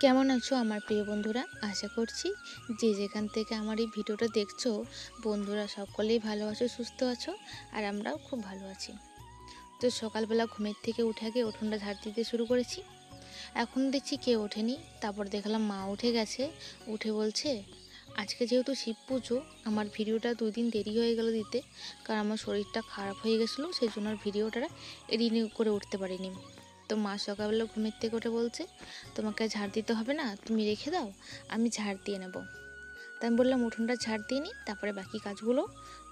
কেমন আছো আমার প্রিয় বন্ধুরা? আশা করছি যে যেখান থেকে আমার এই ভিডিওটা দেখছো বন্ধুরা সকলেই ভালো আছো, সুস্থ আছো, আর আমরাও খুব ভালো আছি। তো সকালবেলা ঘুমের থেকে উঠে আগে উঠোনটা ঝাড় দিতে শুরু করেছি। এখন দেখছি কেউ ওঠেনি, তারপর দেখলাম মা উঠে গেছে। উঠে বলছে আজকে যেহেতু শিব পুজো, আমার ভিডিওটা 2 দিন দেরি হয়ে গেল দিতে, কারণ আমার শরীরটা খারাপ হয়ে গেছিলো, সেই জন্য আর ভিডিওটা এডিট করে উঠতে পারিনি। তো মা সকালবেলা ঘুমের থেকে উঠে বলছে তোমাকে ঝাড় দিতে হবে না, তুমি রেখে দাও, আমি ঝাড় দিয়ে নেব। তাই আমি বললাম উঠোনটা ঝাড় দিয়ে নিই, তারপরে বাকি কাজগুলো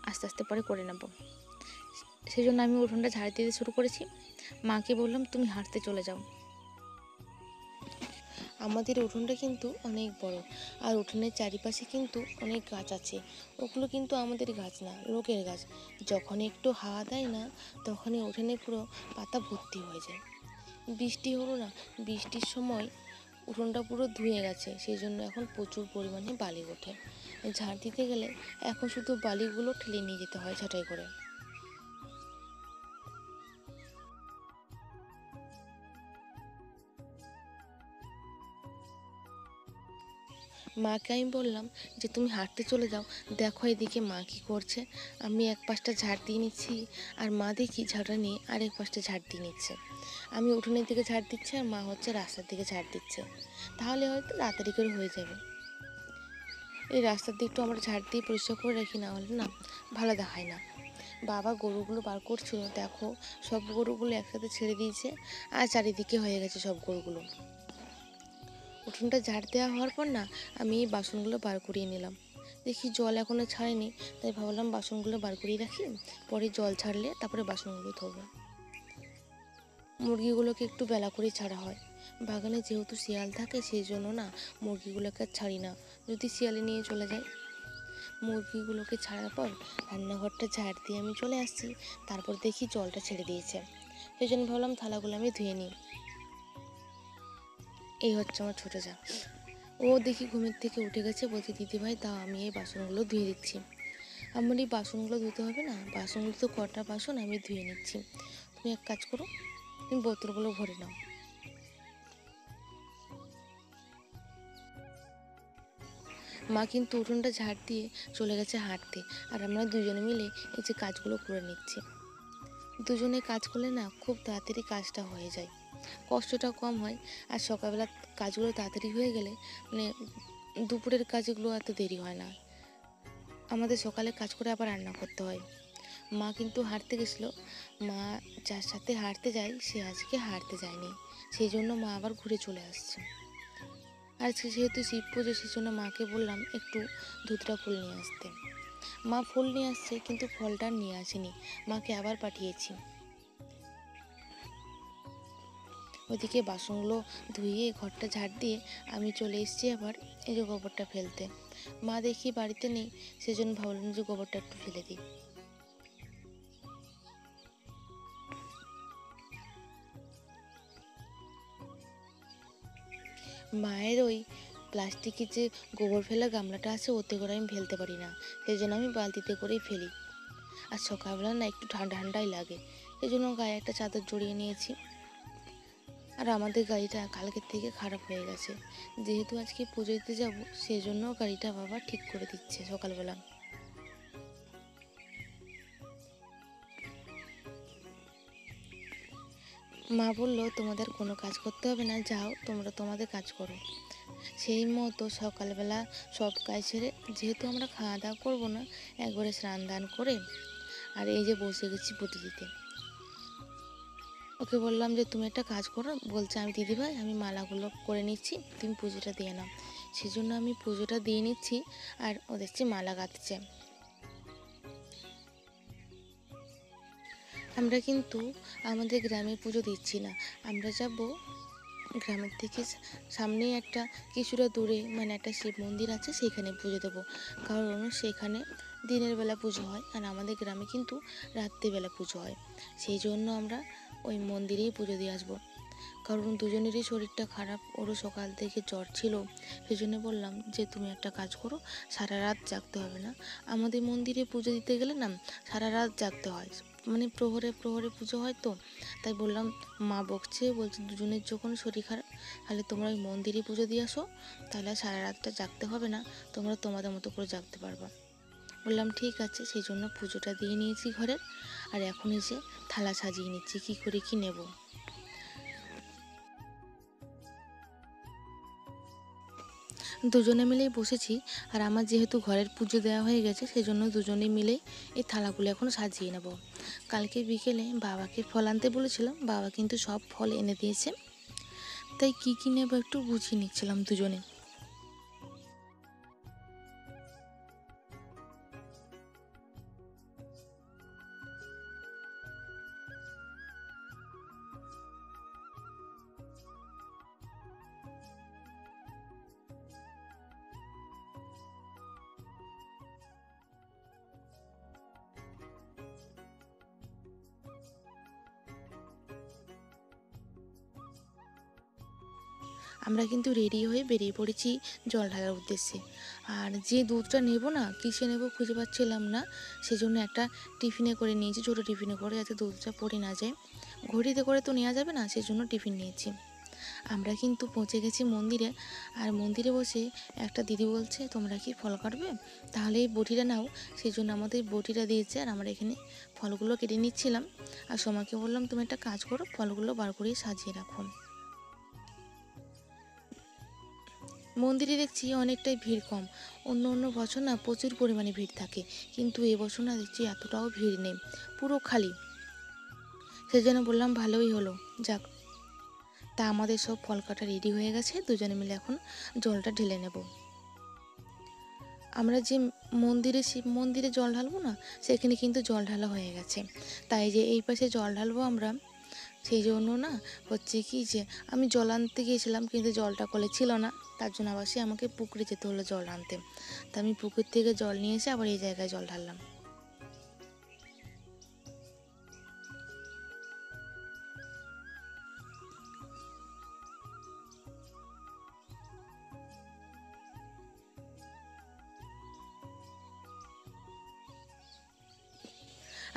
আস্তে আস্তে পরে করে নেব। সেই জন্য আমি উঠোনটা ঝাড় দিতে শুরু করেছি। মাকে বললাম তুমি হাঁটতে চলে যাও। আমাদের উঠোনটা কিন্তু অনেক বড়, আর উঠোনের চারিপাশে কিন্তু অনেক গাছ আছে। ওগুলো কিন্তু আমাদের গাছ না, লোকের গাছ। যখন একটু হাওয়া দেয় না, তখনই উঠোনে পুরো পাতা ভর্তি হয়ে যায়। বৃষ্টি হলো না, বৃষ্টির সময় উঠোনটা পুরো ধুয়ে গেছে, সেই জন্য এখন প্রচুর পরিমাণে বালি ওঠে। ঝাড় দিতে গেলে এখন শুধু বালিগুলো ঠেলে নিয়ে যেতে হয় ঝাঁটাই করে। মাকে আমি বললাম যে তুমি হাঁটতে চলে যাও, দেখো এদিকে মা কী করছে। আমি এক পাশটা ঝাড় দিয়ে নিচ্ছি, আর মা দেখি ঝাঁটা নিয়ে আরেক পাশটা ঝাড় দিয়ে নিচ্ছে। আমি উঠোনের দিকে ঝাড় দিচ্ছি, আর মা হচ্ছে রাস্তার দিকে ঝাড় দিচ্ছে। তাহলে হয়তো তাড়াতাড়ি করে হয়ে যাবে। এই রাস্তার দিকটা আমরা ঝাড় দিয়ে পরিষ্কার করে রাখি, না হলে না ভালো দেখায় না। বাবা গরুগুলো বার করছিল, দেখো সব গরুগুলো একসাথে ছেড়ে দিয়েছে, আর চারিদিকে হয়ে গেছে সব গরুগুলো। উঠোনটা ঝাড় দেওয়া হওয়ার পর না আমি এই বাসনগুলো বার করিয়ে নিলাম। দেখি জল এখনও ছাড়েনি, তাই ভাবলাম বাসনগুলো বার করিয়ে রাখি, পরে জল ছাড়লে তারপরে বাসনগুলো ধোবো। মুরগিগুলোকে একটু বেলা করে ছাড়া হয়। বাগানে যেহেতু শিয়াল থাকে, সেই জন্য না মুরগিগুলোকে ছাড়ি না, যদি শিয়ালে নিয়ে চলে যায়। মুরগিগুলোকে ছাড়ার পর রান্নাঘরটা ঝাড় দিয়ে আমি চলে আসছি। তারপর দেখি জলটা ছেড়ে দিয়েছে, সেই জন্য ভাবলাম থালাগুলো আমি ধুয়ে নিই। এই হচ্ছে আমার ছোটো যা। ও দেখি ঘুমের থেকে উঠে গেছে, বলছে দিদিভাই দাও আমি এই বাসনগুলো ধুয়ে দিচ্ছি। আমার এই বাসনগুলো ধুতে হবে না, বাসনগুলো তো কটা বাসন আমি ধুয়ে নিচ্ছি, তুমি এক কাজ করো, তুমি বোতলগুলো ভরে নাও। মা কিন্তু উঠোনটা ঝাড় দিয়ে চলে গেছে হাঁটতে, আর আমরা দুজনে মিলে এই যে কাজগুলো করে নিচ্ছি। দুজনে কাজ করলে না খুব তাড়াতাড়ি কাজটা হয়ে যায়, কষ্টটা কম হয়। আর সকালবেলা কাজগুলো তাড়াতাড়ি হয়ে গেলে মানে দুপুরের কাজগুলো এত দেরি হয় না। আমাদের সকালে কাজ করে আবার রান্না করতে হয়। মা কিন্তু হাঁটতে গেছিলো, মা যার সাথে হাঁটতে যায় সে আজকে হাঁটতে যায়নি, সেই জন্য মা আবার ঘুরে চলে আসছে। আর যেহেতু শিব পুজো, সেই জন্য মাকে বললাম একটু ধুতরা ফুল নিয়ে আসতে। মা ফুল নিয়ে আসছে, কিন্তু ফলটা নিয়ে আসেনি, মাকে আবার পাঠিয়েছি। ওইদিকে বাসনগুলো ধুয়ে ঘরটা ঝাড় দিয়ে আমি চলে এসেছি আবার এই যে গোবরটা ফেলতে। মা দেখি বাড়িতে নেই, সেজন্য ভাবলাম যে গোবরটা একটু ফেলে দিই। মায়ের ওই প্লাস্টিকের যে গোবর ফেলা গামলাটা আছে, ওতে করে আমি ফেলতে পারি না, সেই জন্য আমি বালতিতে করেই ফেলি। আর সকালবেলা না একটু ঠান্ডা ঠান্ডাই লাগে, সেই জন্য গায়ে একটা চাদর জড়িয়ে নিয়েছি। আর আমাদের গাড়িটা কালকের থেকে খারাপ হয়ে গেছে, যেহেতু আজকে পুজো দিতে যাব, সেই জন্য গাড়িটা বাবা ঠিক করে দিচ্ছে সকালবেলা। মা বললো তোমাদের কোনো কাজ করতে হবে না, যাও তোমরা তোমাদের কাজ করো। সেই মতো সকালবেলা সব কাজ সেরে, যেহেতু আমরা খাওয়া দাওয়া করবো না, একবারে স্নান দান করে আর এই যে বসে গেছি পুজো দিতে। ওকে বললাম যে তুমি একটা কাজ করো, বলছে আমি দিদিভাই আমি মালাগুলো করে নিচ্ছি, তুমি পুজোটা দিয়ে নাও। সেই জন্য আমি পুজোটা দিয়ে নিচ্ছি, আর ও দেখছি মালা গাঁথছে। আমরা কিন্তু আমাদের গ্রামে পুজো দিচ্ছি না, আমরা যাব গ্রামের থেকে সামনেই একটা কিছুটা দূরে মানে একটা শিব মন্দির আছে, সেইখানে পুজো দেবো। কারণ সেখানে দিনের বেলা পুজো হয়, আর আমাদের গ্রামে কিন্তু রাত্রিবেলা পুজো হয়। সেই জন্য আমরা ওই মন্দিরেই পুজো দিয়ে আসবো। কারণ দুজনেরই শরীরটা খারাপ, ওরও সকাল থেকে জ্বর ছিল, সেই জন্য বললাম যে তুমি একটা কাজ করো, সারা রাত জাগতে হবে না। আমাদের মন্দিরে পুজো দিতে গেলে না সারা রাত জাগতে হয়, মানে প্রহরে প্রহরে পুজো হয় তো, তাই বললাম মা বকছে, বলছে দুজনের যখন শরীর খারাপ তাহলে তোমরা ওই মন্দিরে পুজো দিয়ে আসো, তাহলে সারা রাতটা জাগতে হবে না, তোমরা তোমাদের মতো করে জাগতে পারবা। বললাম ঠিক আছে, সেই জন্য পুজোটা দিয়ে নিয়েছি ঘরের। আর এখন এসে থালা সাজিয়ে নিচ্ছি কি করে কি নেব। দুজনে মিলেই বসেছি। আর আমার যেহেতু ঘরের পুজো দেওয়া হয়ে গেছে, সেই জন্য দুজনে মিলেই এই থালাগুলো এখন সাজিয়ে নেব। কালকে বিকেলে বাবাকে ফল আনতে বলেছিলাম, বাবা কিন্তু সব ফল এনে দিয়েছে, তাই কী কী নেব একটু বুঝিয়ে নিচ্ছিলাম দুজনে। আমরা কিন্তু রেডি হয়ে বেরিয়ে পড়েছি জল ঢালার উদ্দেশ্যে। আর যে দুধটা নেব না, কিসে নেব খুঁজে পাচ্ছিলাম না, সেজন্য একটা টিফিনে করে নিয়েছি, ছোটো টিফিনে করে, যাতে দুধটা পড়ে না যায়। ঘড়িতে করে তো নেওয়া যাবে না, সেজন্য টিফিন নিয়েছি। আমরা কিন্তু পৌঁছে গেছি মন্দিরে। আর মন্দিরে বসে একটা দিদি বলছে তোমরা কি ফল কাটবে, তাহলে এই বটিটা নাও। সেই জন্য আমাদের বটিটা দিয়েছে, আর আমরা এখানে ফলগুলো কেটে নিচ্ছিলাম। আর সোমাকে বললাম তুমি একটা কাজ করো, ফলগুলো বার করে সাজিয়ে রাখো। মন্দিরে দেখছি অনেকটাই ভিড় কম। অন্য অন্য বছর না প্রচুর পরিমাণে ভিড় থাকে, কিন্তু এবছর না দেখছি এতটাও ভিড় নেই, পুরো খালি। সেই জন্য বললাম ভালোই হলো, যাক। তা আমাদের সব ফল কাটা রেডি হয়ে গেছে, দুজনে মিলে এখন জলটা ঢেলে নেব। আমরা যে শিব মন্দিরে জল ঢালবো না, সেখানে কিন্তু জল ঢালা হয়ে গেছে। তাই যে এই পাশে জল ঢালবো আমরা, সেই জন্য না হচ্ছে কি যে আমি জল আনতে গিয়েছিলাম, কিন্তু জলটা কলে ছিল না, তার জন্য আবার সে আমাকে পুকুরে যেতে হলো জল আনতে। তা আমি পুকুর থেকে জল নিয়ে এসে আবার এই জায়গায় জল ঢাললাম।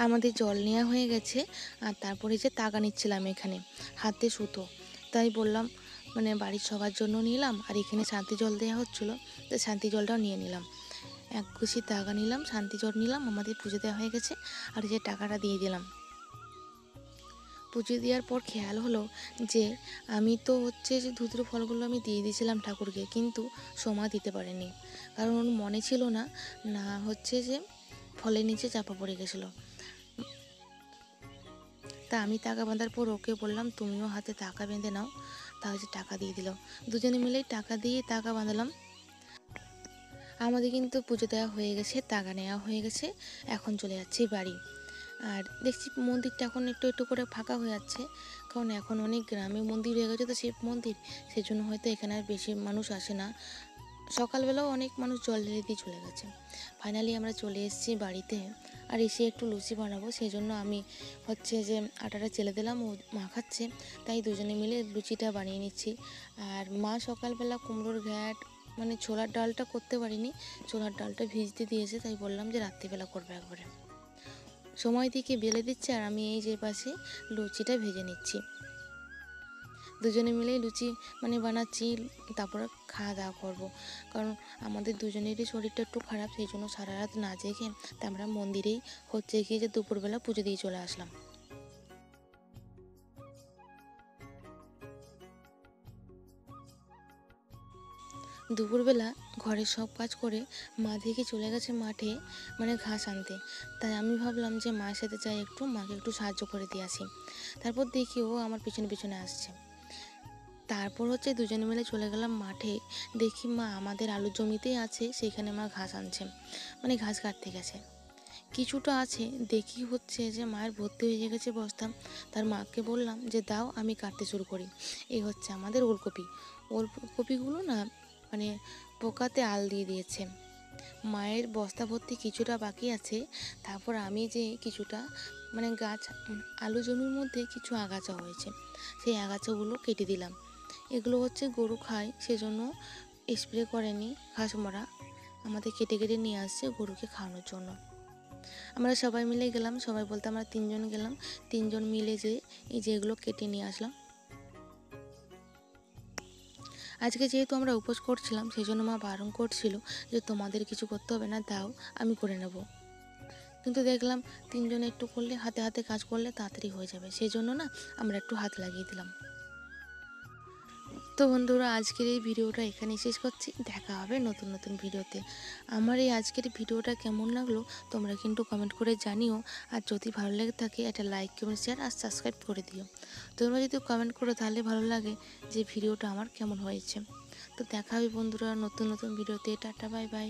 আমাদের জল নেওয়া হয়ে গেছে। আর তারপরে যে তাগা নিচ্ছিলাম এখানে হাতে সুতো, তাই বললাম মানে বাড়ির সবার জন্য নিলাম, আর এখানে শান্তি জল দেওয়া হচ্ছিলো, তাই শান্তি জলটাও নিয়ে নিলাম। এক কুশি তাগা নিলাম, শান্তি জল নিলাম, আমাদের পুজো দেওয়া হয়ে গেছে। আর এই যে টাকাটা দিয়ে দিলাম। পুজো দেওয়ার পর খেয়াল হলো যে আমি তো হচ্ছে যে ধুতরো ফলগুলো আমি দিয়ে দিয়েছিলাম ঠাকুরকে, কিন্তু সোমা দিতে পারেনি, কারণ ওর মনে ছিল না, না হচ্ছে যে ফলের নিচে চাপা পড়ে গেছিলো। তা আমি টাকা বাঁধার পর ওকে বললাম তুমিও হাতে টাকা বেঁধে নাও, তাহলে টাকা দিয়ে দিল। দুজনে মিলেই টাকা দিয়ে টাকা বাঁধলাম। আমাদের কিন্তু পুজো দেওয়া হয়ে গেছে, টাকা নেওয়া হয়ে গেছে, এখন চলে যাচ্ছি বাড়ি। আর দেখছি মন্দিরটা এখন একটু একটু করে ফাঁকা হয়ে যাচ্ছে, কারণ এখন অনেক গ্রামে মন্দির হয়ে গেছে তো শিব মন্দির, সেজন্য হয়তো এখানে আর বেশি মানুষ আসে না। সকালবেলাও অনেক মানুষ জল ঢেলে দিয়ে চলে গেছে। ফাইনালি আমরা চলে এসেছি বাড়িতে। আর এসে একটু লুচি বানাবো, সেই জন্য আমি হচ্ছে যে আটাটা চেলে দিলাম, ও মাখাচ্ছে, তাই দুজনে মিলে লুচিটা বানিয়ে নিচ্ছি। আর মা সকালবেলা কুমড়োর ঘ্যাট মানে ছোলার ডালটা করতে পারিনি, ছোলার ডালটা ভিজতে দিয়েছে, তাই বললাম যে রাত্রিবেলা করবে একবারে। সময় দিকে বেলে দিচ্ছে, আর আমি এই যে পাশে লুচিটা ভেজে নিচ্ছি। দুজনে মিলেই লুচি মানে বানাচ্ছি, তারপরে খাওয়া দাওয়া করবো। কারণ আমাদের দুজনেরই শরীরটা একটু খারাপ, সেই জন্য সারা রাত না জেগে তা আমরা মন্দিরেই হচ্ছে গিয়ে যে দুপুরবেলা পুজো দিয়ে চলে আসলাম। দুপুরবেলা ঘরের সব কাজ করে মা দেখে চলে গেছে মাঠে মানে ঘাস আনতে। তাই আমি ভাবলাম যে মায়ের সাথে যাই, একটু মাকে একটু সাহায্য করে দিয়ে আসি। তারপর দেখি ও আমার পিছনে পিছনে আসছে। তারপর হচ্ছে দুজনে মিলে চলে গেলাম মাঠে। দেখি মা আমাদের আলুর জমিতেই আছে, সেখানে মা ঘাস আনছে, মানে ঘাস কাটতে গেছে। কিছুটা আছে, দেখি হচ্ছে যে মায়ের ভর্তি হয়ে গেছে বস্তা। তার মাকে বললাম যে দাও আমি কাটতে শুরু করি। এই হচ্ছে আমাদের ওলকপি। ওলকপিগুলো না মানে পোকাতে আল দিয়ে দিয়েছে। মায়ের বস্তা ভর্তি কিছুটা বাকি আছে। তারপর আমি যে কিছুটা মানে গাছ আলু জমির মধ্যে কিছু আগাছা হয়েছে, সেই আগাছাগুলো কেটে দিলাম। এগুলো হচ্ছে গরু খায়, সেজন্য স্প্রে করেনি, ঘাস মরা আমাদের কেটে কেটে নিয়ে আসছে গরুকে খাওয়ানোর জন্য। আমরা সবাই মিলে গেলাম, সবাই বলতে আমরা 3 জন গেলাম। 3 জন মিলে এই যে এগুলো কেটে নিয়ে আসলাম। আজকে যেহেতু আমরা উপোস করছিলাম সেই জন্য মা বারণ করছিল যে তোমাদের কিছু করতে হবে না, দাও আমি করে নেব। কিন্তু দেখলাম 3 জনে একটু করলে, হাতে হাতে কাজ করলে তাড়াতাড়ি হয়ে যাবে, সেই জন্য না আমরা একটু হাত লাগিয়ে দিলাম। তো বন্ধুরা, আজকের এই ভিডিওটা এখানেই শেষ করছি। দেখা হবে নতুন নতুন ভিডিওতে। আমার এই আজকের ভিডিওটা কেমন লাগলো তোমরা কিন্তু কমেন্ট করে জানিও। আর যদি ভালো লেগে থাকে একটা লাইক, কমেন্ট, শেয়ার আর সাবস্ক্রাইব করে দিও। তোমরা যদি কমেন্ট করো তাহলে ভালো লাগে যে ভিডিওটা আমার কেমন হয়েছে। তো দেখা হবে বন্ধুরা নতুন নতুন ভিডিওতে। Tata, bye bye.